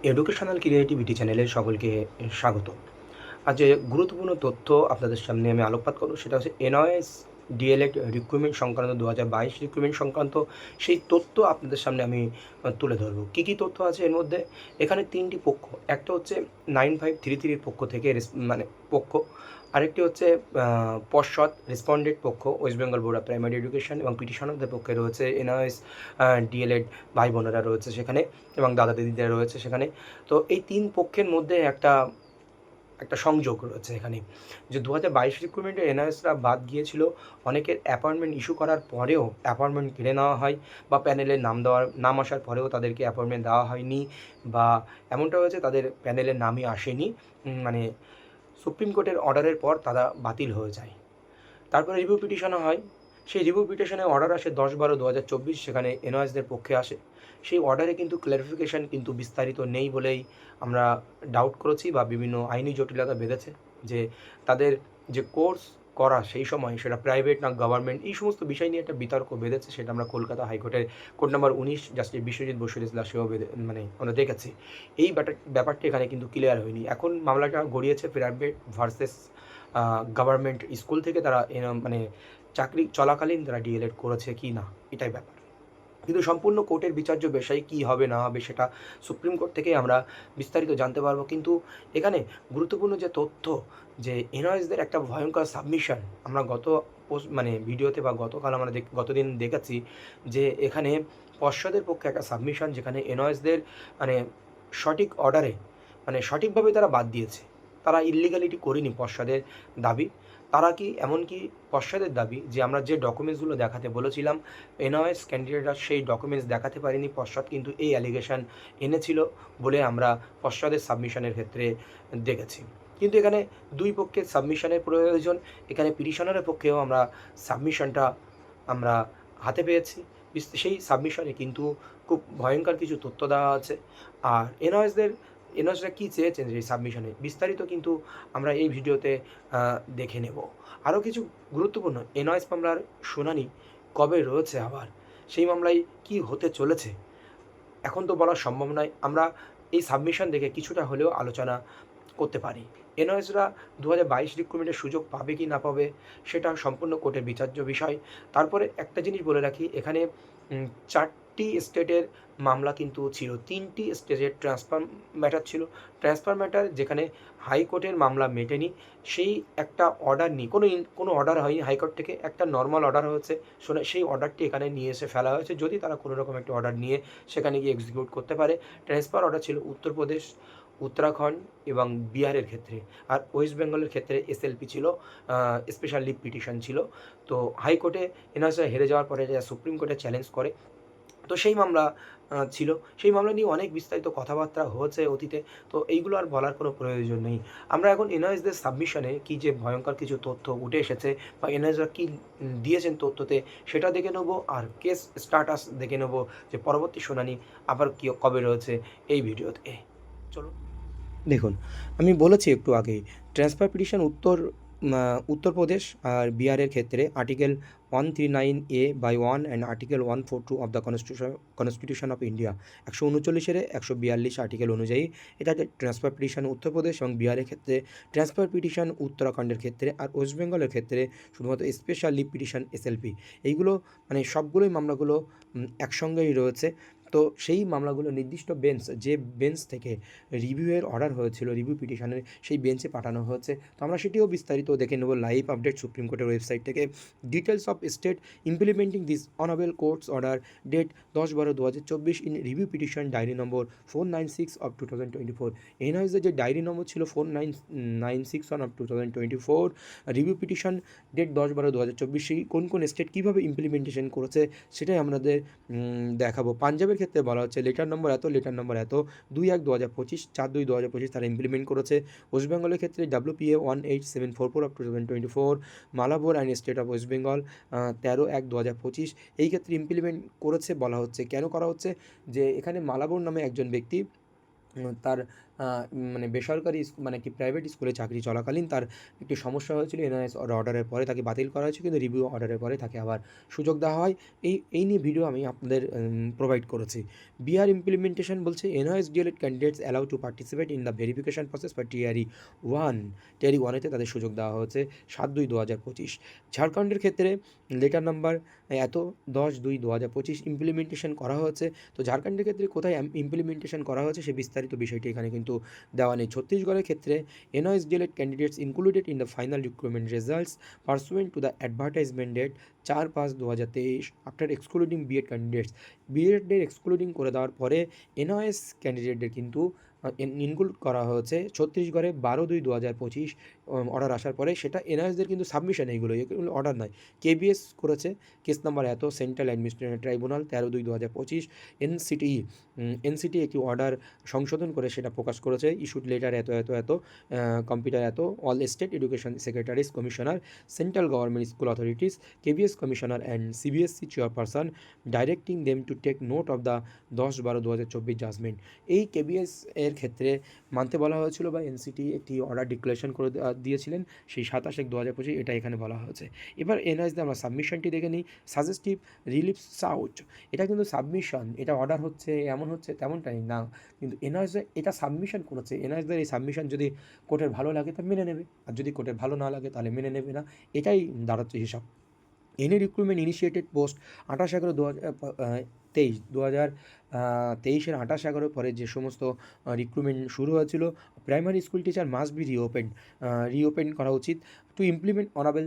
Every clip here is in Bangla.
এডুকেশনাল ক্রিয়েটিভিটি চ্যানেলে সকলকে স্বাগত। আজ যে গুরুত্বপূর্ণ তথ্য আপনাদের সামনে আমি আলোকপাত করব সেটা হচ্ছে এনওএস ডিএলএড রিক্রুটমেন্ট সংক্রান্ত ২০২২ রিক্রুটমেন্ট সংক্রান্ত সেই তথ্য আপনাদের সামনে আমি তুলে ধরব। কী তথ্য আছে এর মধ্যে? এখানে ৩টি পক্ষ। একটা হচ্ছে 9533 এর পক্ষ থেকে মানে পক্ষ। আরেকটি হচ্ছে পর্ষদ রেসপন্ডেন্ট পক্ষ West Bengal board of primary education এবং পিটিশনারদের পক্ষে রয়েছে এনওএস ডিএলএড ভাই বোনেরা রয়েছে সেখানে এবং দাদা দিদিরা রয়েছে সেখানে। তো এই ৩ পক্ষের মধ্যে একটা সংযোগ রয়েছে এখানে যে ২০২২ রিক্রুটমেন্টে এনআরএসরা বাদ গিয়েছিল। অনেকের অ্যাপয়েন্টমেন্ট ইস্যু করার পরেও অ্যাপয়েন্টমেন্ট কেড়ে নেওয়া হয় বা প্যানেলের নাম আসার পরেও তাদেরকে অ্যাপয়েন্টমেন্ট দেওয়া হয়নি বা এমনটা হয়েছে তাদের প্যানেলের নামই আসেনি। মানে সুপ্রিম কোর্টের অর্ডারের পর তারা বাতিল হয়ে যায়। তারপরে রিভিউ পিটিশনও হয়। সেই রিভিউ পিটিশনে অর্ডার আসে 10/12/2024, সেখানে এনওএসদের পক্ষে আসে। সেই অর্ডারে কিন্তু ক্লারিফিকেশান কিন্তু বিস্তারিত নেই বলেই আমরা ডাউট করেছি বা বিভিন্ন আইনি জটিলতা বেঁধেছে যে তাদের যে কোর্স করা সেই সময় সেটা প্রাইভেট না গভর্নমেন্ট, এই সমস্ত বিষয় নিয়ে একটা বিতর্ক বেঁধেছে। সেটা আমরা কলকাতা হাইকোর্টের কোর্ট নাম্বার 19 জাস্টিস বিশ্বজিৎ বসুর ইজলাসেও মানে আমরা দেখেছি। এই ব্যাপারটি এখানে কিন্তু ক্লিয়ার হয়নি। এখন মামলাটা গড়িয়েছে প্রাইভেট ভার্সেস গভর্নমেন্ট স্কুল থেকে তারা মানে চাকরি চলাকালীন তারা ডিএলএড করেছে কি না, এটাই ব্যাপার। কিন্তু সম্পূর্ণ কোর্টের বিচার্য বিষয় কী হবে না হবে সেটা সুপ্রিম কোর্ট থেকেই আমরা বিস্তারিত জানতে পারবো। কিন্তু এখানে গুরুত্বপূর্ণ যে তথ্য, যে এনআরএসদের একটা ভয়ঙ্কর সাবমিশন আমরা মানে ভিডিওতে বা গতকাল আমরা গতদিন দেখেছি যে এখানে পর্ষদের পক্ষে একটা সাবমিশন যেখানে এনআরএসদের মানে সঠিক অর্ডারে মানে সঠিকভাবে তারা বাদ দিয়েছে। তারা ইল্লিগালিটি করেনি পর্ষদের দাবি। তারা কি এমনকি পর্ষদের দাবি যে আমরা যে ডকুমেন্টসগুলো দেখাতে বলেছিলাম এনওএস ক্যান্ডিডেটরা সেই ডকুমেন্টস দেখাতে পারেনি। পর্ষদ কিন্তু এই অ্যালিগেশন এনেছিল বলে আমরা পর্ষদের সাবমিশনের ক্ষেত্রে দেখেছি। কিন্তু এখানে দুই পক্ষের সাবমিশনের প্রয়োজন। এখানে পিটিশনারের পক্ষেও আমরা সাবমিশনটা আমরা হাতে পেয়েছি। সেই সাবমিশনে কিন্তু খুব ভয়ঙ্কর কিছু তথ্য দেওয়া আছে। আর এনওএসরা কী চেয়েছেন সেই সাবমিশনে বিস্তারিত কিন্তু আমরা এই ভিডিওতে দেখে নেব। আরও কিছু গুরুত্বপূর্ণ এনওএস মামলার শুনানি কবে রয়েছে আবার, সেই মামলায় কী হতে চলেছে এখন তো বলা সম্ভব নয়। আমরা এই সাবমিশন দেখে কিছুটা হলেও আলোচনা করতে পারি। এনওএসরা ২০২২ রিক্রুটমেন্টের সুযোগ পাবে কি না পাবে সেটা সম্পূর্ণ কোর্টের বিচার্য বিষয়। তারপরে একটা জিনিস বলে রাখি, এখানে ৪টি স্টেটের মামলা কিন্তু ছিল। ৩টি স্টেটের ট্রান্সফার ম্যাটার ছিল। ট্রান্সফার ম্যাটার যেখানে হাইকোর্টের মামলা মেটেনি, সেই একটা অর্ডার নিয়ে কোনো অর্ডার হয়নি হাইকোর্ট থেকে, একটা নর্মাল অর্ডার হয়েছে। সেই অর্ডারটি এখানে নিয়ে এসে ফেলা হয়েছে যদি তারা কোনো রকম একটা অর্ডার নিয়ে সেখানে গিয়ে এক্সিকিউট করতে পারে। ট্রান্সফার অর্ডার ছিল উত্তরপ্রদেশ, উত্তরাখণ্ড এবং বিহারের ক্ষেত্রে। আর ওয়েস্ট বেঙ্গলের ক্ষেত্রে এসএলপি ছিল, স্পেশাল লিভ পিটিশন ছিল। তো হাইকোর্টে এনআরএসরা হেরে যাওয়ার পরে যা সুপ্রিম কোর্টে চ্যালেঞ্জ করে, তো সেই মামলা ছিল। সেই মামলা নিয়ে অনেক বিস্তারিত কথাবার্তা হয়েছে অতীতে। তো এইগুলো আর বলার কোনো প্রয়োজন নেই। আমরা এখন এনআরএসদের সাবমিশনে কী যে ভয়ঙ্কর কিছু তথ্য উঠে এসেছে বা এনআরএসরা কী দিয়েছেন তথ্যতে সেটা দেখে নেবো। আর কেস স্ট্যাটাস দেখে নেবো যে পরবর্তী শুনানি আবার কবে রয়েছে এই ভিডিওতে। চলুন দেখুন, আমি বলেছি একটু আগেই ট্রান্সফার পিটিশন উত্তরপ্রদেশ আর বিহারের ক্ষেত্রে article 139A/1 and article 142 of the constitution of India 139 142 article অনুযায়ী এটা ট্রান্সফার পিটিশন উত্তরপ্রদেশ এবং বিহারের ক্ষেত্রে, ট্রান্সফার পিটিশন উত্তরাখণ্ডের ক্ষেত্রে আর ওয়েস্ট বেঙ্গলের ক্ষেত্রে শুধুমাত্র স্পেশাল লিভ পিটিশন এসএলপি। এইগুলো মানে সবগুলোই মামলাগুলো একসঙ্গেই রয়েছে। তো সেই মামলাগুলো নির্দিষ্ট বেঞ্চ, যে বেঞ্চ থেকে রিভিউয়ের অর্ডার হয়েছিল রিভিউ পিটিশনের, সেই বেঞ্চে পাঠানো হয়েছে। তো আমরা সেটিও বিস্তারিত দেখে নেব লাইভ আপডেট সুপ্রিম কোর্টের ওয়েবসাইট থেকে। Details of state implementing this honourable court's order date 10/12/2024 in review petition diary number 496 of 2024। এনআইএসের যে ডায়েরি নম্বর ছিল 4961 অফ 2024, রিভিউ পিটিশন ডেট 10/12/2024, সেই কোন স্টেট কীভাবে ইমপ্লিমেন্টেশন করেছে সেটাই আমাদের দেখাবো। পাঞ্জাবের ক্ষেত্রে বলা হচ্ছে লেটার নম্বর এত, লেটার নম্বর এত, 2/1/2025, 4/2/2025 তারা ইমপ্লিমেন্ট করেছে। ওয়েস্ট বেঙ্গলের ক্ষেত্রে WPA 18744 of 2024, Malabar and state of West Bengal 13/1/2025 এই ক্ষেত্রে ইমপ্লিমেন্ট করেছে বলা হচ্ছে। কেন করা হচ্ছে যে এখানে মালাবার নামে একজন ব্যক্তি তার মানে বেসরকারি মানে কি প্রাইভেট স্কুলে চাকরি চলাকালীন তার একটি সমস্যা হয়েছিল, এনআইএস অর্ডারের পরে তাকে বাতিল করা হয়েছে, কিন্তু রিভিউ অর্ডারের পরে তাকে আবার সুযোগ দেওয়া হয়। এই নিয়ে ভিডিও আমি আপনাদের প্রোভাইড করেছি। বিহার ইমপ্লিমেন্টেশন বলছে NIS DElEd candidates allow to participate in the verification process for TRE ওয়ানেতে তাদের সুযোগ দেওয়া হয়েছে 7/2/2025। ঝাড়খণ্ডের ক্ষেত্রে লেটার নাম্বার এত 10/2/2025 ইমপ্লিমেন্টেশন করা হয়েছে। তো ঝাড়খণ্ডের ক্ষেত্রে কোথায় ইমপ্লিমেন্টেশন করা হয়েছে সে বিস্তারিত বিষয়টি এখানে কিন্তু দেওয়া নেই। ছত্তিশগড়ের ক্ষেত্রে NIS DElEd candidates included in the final recruitment results pursuant to the advertisement date 4/5/2023 after excluding BEd candidates. বিএডের এক্সক্লুডিং করে দেওয়ার পরে এনআইএস ক্যান্ডিডেটদের কিন্তু ইনক্লুড করা হয়েছে ছত্তিশগড়ে 12/2/2025 অর্ডার আসার পরে। সেটা এনআইএসদের কিন্তু সাবমিশন, এগুলো অর্ডার নয়। কেবিএস করেছে কেস নাম্বার এত, সেন্ট্রাল অ্যাডমিনিস্ট্রেটিভ ট্রাইব্যুনাল 13/2/2025। এনসিটি একটি অর্ডার সংশোধন করে সেটা প্রকাশ করেছে, ইস্যুড লেটার এত কম্পিউটার এত all state education secretaries commissioner central government school authorities KVS commissioner and CBSC chairperson directing them to take note of the 10/12/2024 judgment. এই কেবিএস এর ক্ষেত্রে মানতে বলা হয়েছিল বা এনসিটি একটি অর্ডার ডিক্লারেশন করে দিয়েছিলেন সেই 27/1/2025, এটা এখানে বলা হয়েছে। এবার এনআইএসদের আমরা সাবমিশনটি দেখে নিই। সাজেস্টিভ রিলিফ সাউট, এটা কিন্তু সাবমিশন, এটা অর্ডার হচ্ছে এমন হচ্ছে তেমনটাই না, কিন্তু এনআইএস এটা সাবমিশন করেছে। এনআইএসদের এই সাবমিশন যদি কোর্টের ভালো লাগে তা মেনে নেবে, আর যদি কোর্টের ভালো না লাগে তাহলে মেনে নেবে না, এটাই দাঁড়াচ্ছে হিসাব। এনি রিক্রুটমেন্ট ইনিশিয়েটেড পোস্ট 28/11/2023 2023-এর 28/11 পরে যে সমস্ত রিক্রুটমেন্ট শুরু হয়েছিল, primary school teacher must be reopen করা উচিত to implement honourable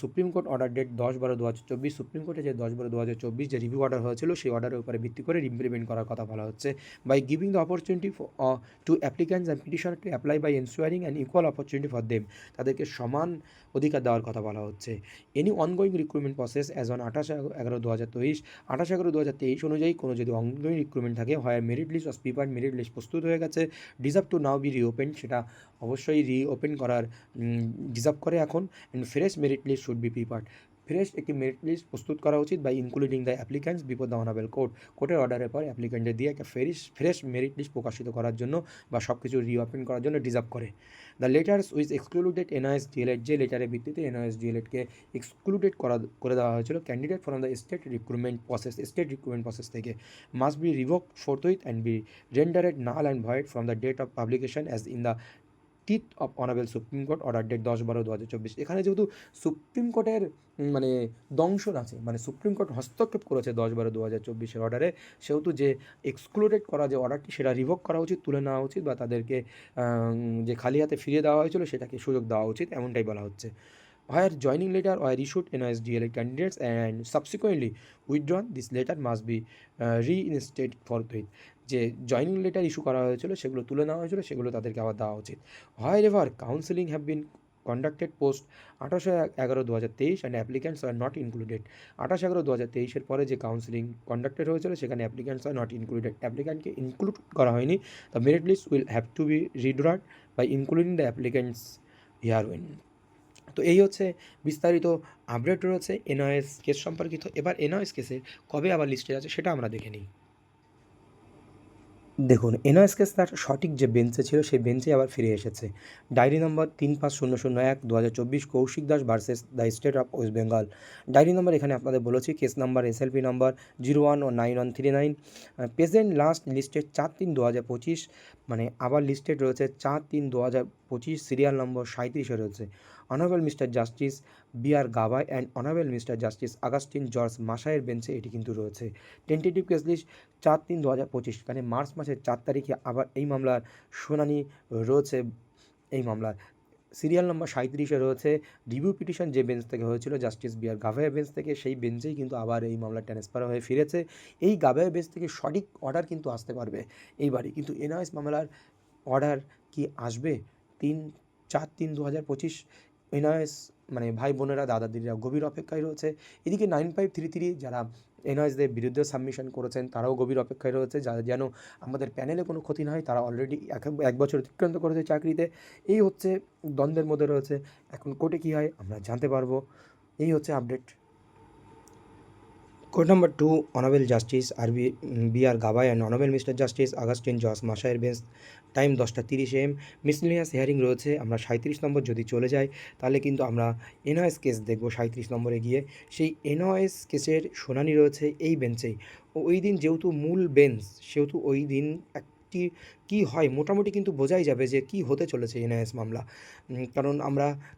supreme court order date 10/12/2024। Supreme কোর্টে যে 10/12/2024 যে রিভিউ অর্ডার হয়েছিল সেই অর্ডারের উপরে ভিত্তি করে ইমপ্লিমেন্ট করার কথা বলা হচ্ছে। By giving the opportunity to applicants and petitioner to apply by ensuring and equal opportunity for them, তাদেরকে সমান অধিকার দেওয়ার কথা বলা হচ্ছে। Any ongoing recruitment process as on 28/11/2023 28/11/2023 অনুযায়ী কোনো যদি অনগোয়িং রিক্রুটমেন্ট থাকে, হয় merit list of prepared merit list প্রস্তুত হয়ে গেছে, deserve to now be reopen, সেটা অবশ্যই রিওপেন করার ডিজার্ভ করে এখন। And fresh merit list should B প্রিপার্ড, fresh একটি মেরিট লিস্ট প্রস্তুত করা উচিত by including the applicants before the honourable কোর্টের অর্ডারের পর অ্যাপ্লিক্যান্টদের দিয়ে একটা ফ্রেশ মেরিট লিস্ট প্রকাশিত করার জন্য বা সব কিছু রিওপেন করার জন্য ডিজার্ভ করে। The letters which excluded NIS DElEd, যে লেটারের ভিত্তিতে এনআইএস ডিএলএডকে এক্সক্লুডেড করে দেওয়া হয়েছিল candidate from the state recruitment process থেকে, must be revoke forthwith and be rendered null and void from the date of publication as in the teeth of honourable supreme court order date 10/12/2024। এখানে যেহেতু সুপ্রিম কোর্টের মানে দংশন আছে, মানে সুপ্রিম কোর্ট হস্তক্ষেপ করেছে 10/12/2024 অর্ডারে, সেহেতু যে এক্সক্লুডেড করা যে অর্ডারটি সেটা রিভোক করা উচিত, তুলে নেওয়া উচিত, বা তাদেরকে যে খালি হাতে ফিরিয়ে দেওয়া হয়েছিল সেটাকে সুযোগ দেওয়া উচিত, এমনটাই বলা হচ্ছে। Where joining letter or issued NIS DLA candidates and subsequently withdrawn, this letter must be reinstated forthwith। যে জয়নিং লেটার ইস্যু করা হয়েছিল সেগুলো তুলে নেওয়া হয়েছিল, সেগুলো তাদেরকে আবার দেওয়া উচিত। However, counseling have been conducted post 28/11/2023 and applicants are not included। 28/11/2023 পরে যে কাউন্সিলিং কন্ডাক্টেড হয়েছিল সেখানে অ্যাপ্লিক্যান্টস আর নট ইনক্লুডেড, অ্যাপ্লিক্যান্টকে ইনক্লুড করা হয়নি। The merit list will have to be redrawn by including the applicants herein. তো এই হচ্ছে বিস্তারিত আপডেট রয়েছে এনআইএস কেস সম্পর্কিত। এবার এনআইএস কেসের কবে আবার লিস্টে আছে সেটা আমরা দেখে নিই। দেখুন, এনআইএস কেস তার সঠিক যে বেঞ্চে ছিল সেই বেঞ্চে আবার ফিরে এসেছে। Diary number 35/001/2024 Kaushik Das versus the state of West Bengal. Diary number এখানে আপনাদের বলেছি, case number SLP number 019139। Present last listed 4/3/2025, মানে আবার লিস্টেড রয়েছে 4/3/2025, সিরিয়াল নম্বর 37-এ রয়েছে। Honourable mister justice BR Gavai and honourable mister justice Augustine George Masih বেঞ্চে এটি কিন্তু রয়েছে। টেন্টেটিভ কেস লিস্ট 4/3/2025, মানে মার্চ মাসের 4 তারিখে আবার এই মামলার শুনানি রয়েছে। এই মামলার সিরিয়াল নম্বর 37-এ রয়েছে। রিভিউ পিটিশন যে বেঞ্চ থেকে হয়েছিল জাস্টিস BR গাভাইয়ের বেঞ্চ থেকে, সেই বেঞ্চেই কিন্তু আবার এই মামলা ট্রান্সফার হয়ে ফিরেছে। এই গাভাইয়ের বেঞ্চ থেকে সঠিক অর্ডার কিন্তু আসতে পারবে এইবারই, কিন্তু এনআইএস মামলার অর্ডার কি আসবে 4/3/2025? এনআইএস মানে ভাই বোনেরা দাদা দিদিরা গভীর অপেক্ষায় রয়েছে। এদিকে 9533 যারা এনআইএসদের বিরুদ্ধে সাবমিশন করেছেন তারাও গভীর অপেক্ষায় রয়েছে, যেন আমাদের প্যানেলে কোনো ক্ষতি না হয়। তারা অলরেডি 1 বছর অতিক্রান্ত করেছে চাকরিতে। এই হচ্ছে দ্বন্দ্বের মধ্যে রয়েছে, এখন কোর্টে কী হয় আমরা জানতে পারবো। এই হচ্ছে update. Code number 2, honourable justice B R Gavai and honourable mister justice Augustine জস মাসায়ের বেঞ্চ, টাইম 10টা 30 AM। মিসলেনিয়াস হিয়ারিং রয়েছে। আমরা 37 নম্বর যদি চলে যাই তাহলে কিন্তু আমরা এনওএস কেস দেখব 37 নম্বরে গিয়ে। সেই এনওএস কেসের শুনানি রয়েছে এই বেঞ্চেই। ওই দিন যেহেতু মূল বেঞ্চ, সেহেতু ওই দিন একটি কী হয় মোটামুটি কিন্তু বোঝাই যাবে যে কী হতে চলেছে এনওএস মামলা।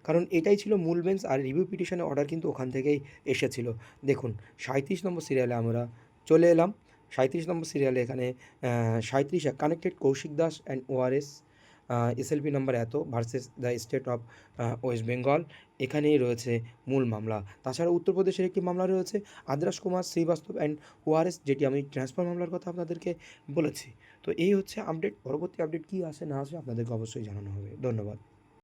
কারণ এটাই ছিল মূল বেঞ্চ, আর রিভিউ পিটিশনের অর্ডার কিন্তু ওখান থেকেই এসেছিল। দেখুন 37 নম্বর সিরিয়ালে আমরা চলে এলাম। 37 নম্বর সিরিয়ালে এখানে 37 connected Koushik Das and ORS, SLP number এত versus the state of West Bengal. এখানেই রয়েছে মূল মামলা। তাছাড়া উত্তরপ্রদেশের একটি মামলা রয়েছে আদ্রাস কুমার শ্রীবাস্তব অ্যান্ড ওআরএস, যেটি আমি ট্রান্সফার মামলার কথা আপনাদেরকে বলেছি। তো এই হচ্ছে আপডেট। পরবর্তী আপডেট কী আসে না আসে আপনাদেরকে অবশ্যই জানানো হবে। ধন্যবাদ।